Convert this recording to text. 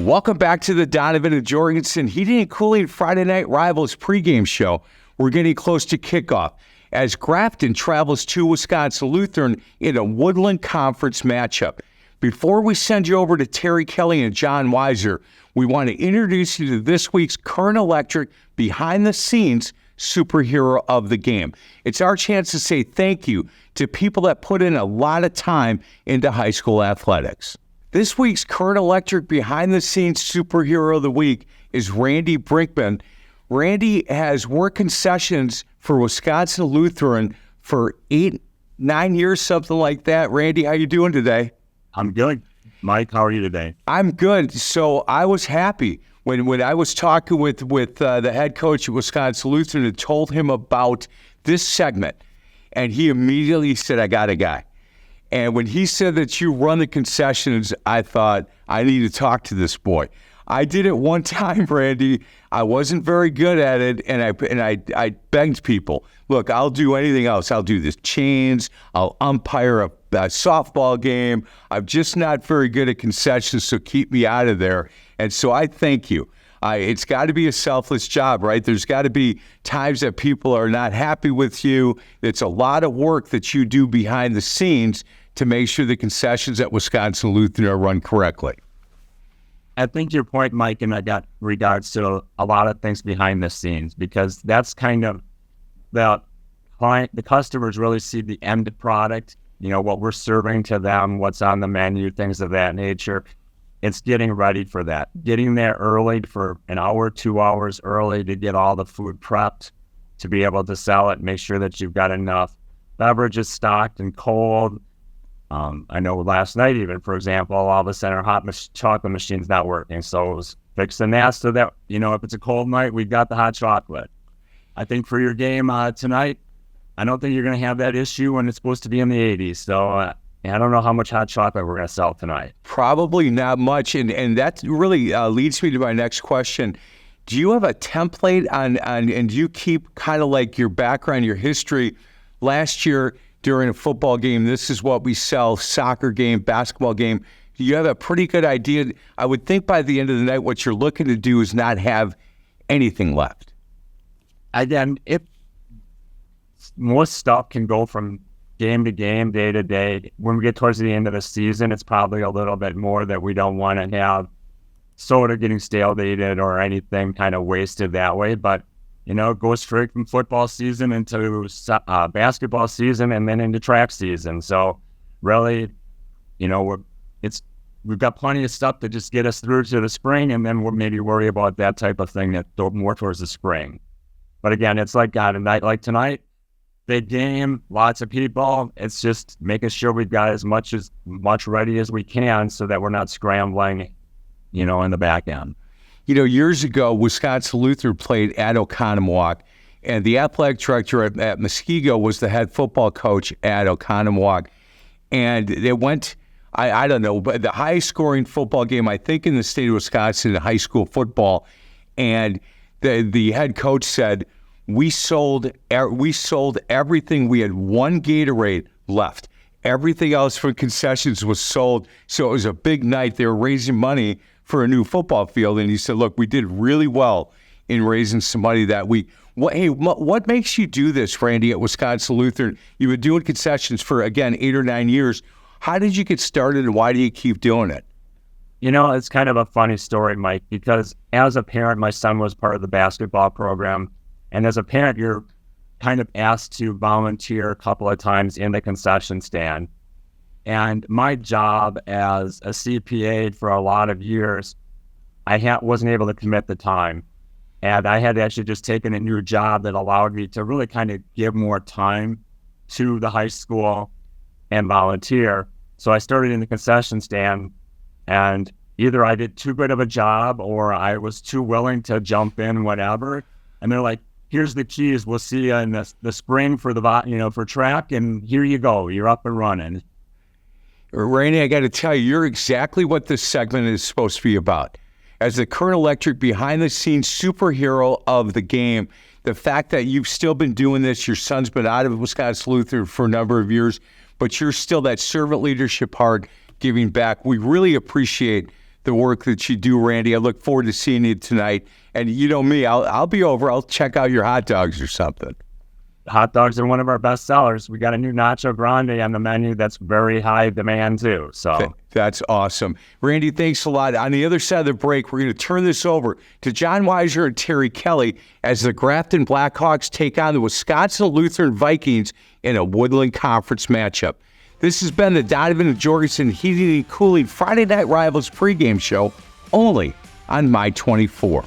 Welcome back to the Donovan and Jorgensen Heating and Cooling Friday Night Rivals pregame show. We're getting close to kickoff as Grafton travels to Wisconsin Lutheran in a Woodland Conference matchup. Before we send you over to Terry Kelly and John Weiser, we want to introduce you to this week's Current Electric behind-the-scenes superhero of the game. It's our chance to say thank you to people that put in a lot of time into high school athletics. This week's Current Electric behind-the-scenes superhero of the week is Randy Brinkmann. Randy has worked concessions for Wisconsin Lutheran for 8-9 years, something like that. Randy, how you doing today? I'm good. Mike, how are you today? I'm good. So I was happy when I was talking with the head coach at Wisconsin Lutheran and told him about this segment, and he immediately said, I got a guy. And when he said that you run the concessions, I thought, I need to talk to this boy. I did it one time, Randy. I wasn't very good at it, and I begged people, look, I'll do anything else. I'll do the chains. I'll umpire a softball game. I'm just not very good at concessions, so keep me out of there. And so I thank you. It's got to be a selfless job, right? There's got to be times that people are not happy with you. It's a lot of work that you do behind the scenes to make sure the concessions at Wisconsin Lutheran are run correctly. I think your point, Mike, in that regards to a lot of things behind the scenes, because that's kind of the client, the customers really see the end product, you know, what we're serving to them, what's on the menu, things of that nature. It's getting ready for that, getting there early for an hour, 2 hours early to get all the food prepped to be able to sell it, make sure that you've got enough beverages stocked and cold. I know last night even, for example, all of a sudden our chocolate machine's not working. So it was fixing that so that, you know, if it's a cold night, we've got the hot chocolate. I think for your game tonight, I don't think you're going to have that issue when it's supposed to be in the 80s. So I don't know how much hot chocolate we're going to sell tonight. Probably not much. And that really leads me to my next question. Do you have a template on and do you keep kind of like your background, your history? Last year during a football game, this is what we sell, soccer game, basketball game. Do you have a pretty good idea? I would think by the end of the night, what you're looking to do is not have anything left. Again, if most stuff can go from game to game, day to day. When we get towards the end of the season, it's probably a little bit more that we don't want to have soda getting stale dated or anything kind of wasted that way. But, you know, it goes straight from football season into basketball season and then into track season. So really, you know, we've got plenty of stuff to just get us through to the spring, and then we'll maybe worry about that type of thing that go more towards the spring. But again, it's like a night like tonight, big game, lots of people. It's just making sure we've got as much ready as we can so that we're not scrambling, you know, in the back end. You know, years ago, Wisconsin Lutheran played at Oconomowoc, and the athletic director at Muskego was the head football coach at Oconomowoc. And they went, I don't know, but the highest scoring football game, I think, in the state of Wisconsin in high school football. And the head coach said, we sold everything. We had one Gatorade left. Everything else from concessions was sold. So it was a big night. They were raising money for a new football field. And he said, look, we did really well in raising some money that week. What makes you do this, Randy, at Wisconsin Lutheran? You've been doing concessions for, again, 8 or 9 years. How did you get started, and why do you keep doing it? You know, it's kind of a funny story, Mike, because as a parent, my son was part of the basketball program. And as a parent, you're kind of asked to volunteer a couple of times in the concession stand. And my job as a CPA for a lot of years, I wasn't able to commit the time. And I had actually just taken a new job that allowed me to really kind of give more time to the high school and volunteer. So I started in the concession stand, and either I did too good of a job or I was too willing to jump in, whatever. And they're like, here's the keys. We'll see you in the spring for for track. And here you go. You're up and running. Randy, I got to tell you, you're exactly what this segment is supposed to be about. As the Current Electric behind-the-scenes superhero of the game, the fact that you've still been doing this, your son's been out of Wisconsin Lutheran for a number of years, but you're still that servant leadership heart giving back. We really appreciate the work that you do, Randy. I look forward to seeing you tonight. And you know me, I'll be over. I'll check out your hot dogs or something. Hot dogs are one of our best sellers. We got a new Nacho Grande on the menu that's very high demand too. So that's awesome. Randy, thanks a lot. On the other side of the break, we're going to turn this over to John Weiser and Terry Kelly as the Grafton Blackhawks take on the Wisconsin Lutheran Vikings in a Woodland Conference matchup. This has been the Donovan and Jorgensen Heating and Cooling Friday Night Rivals pregame show, only on My 24.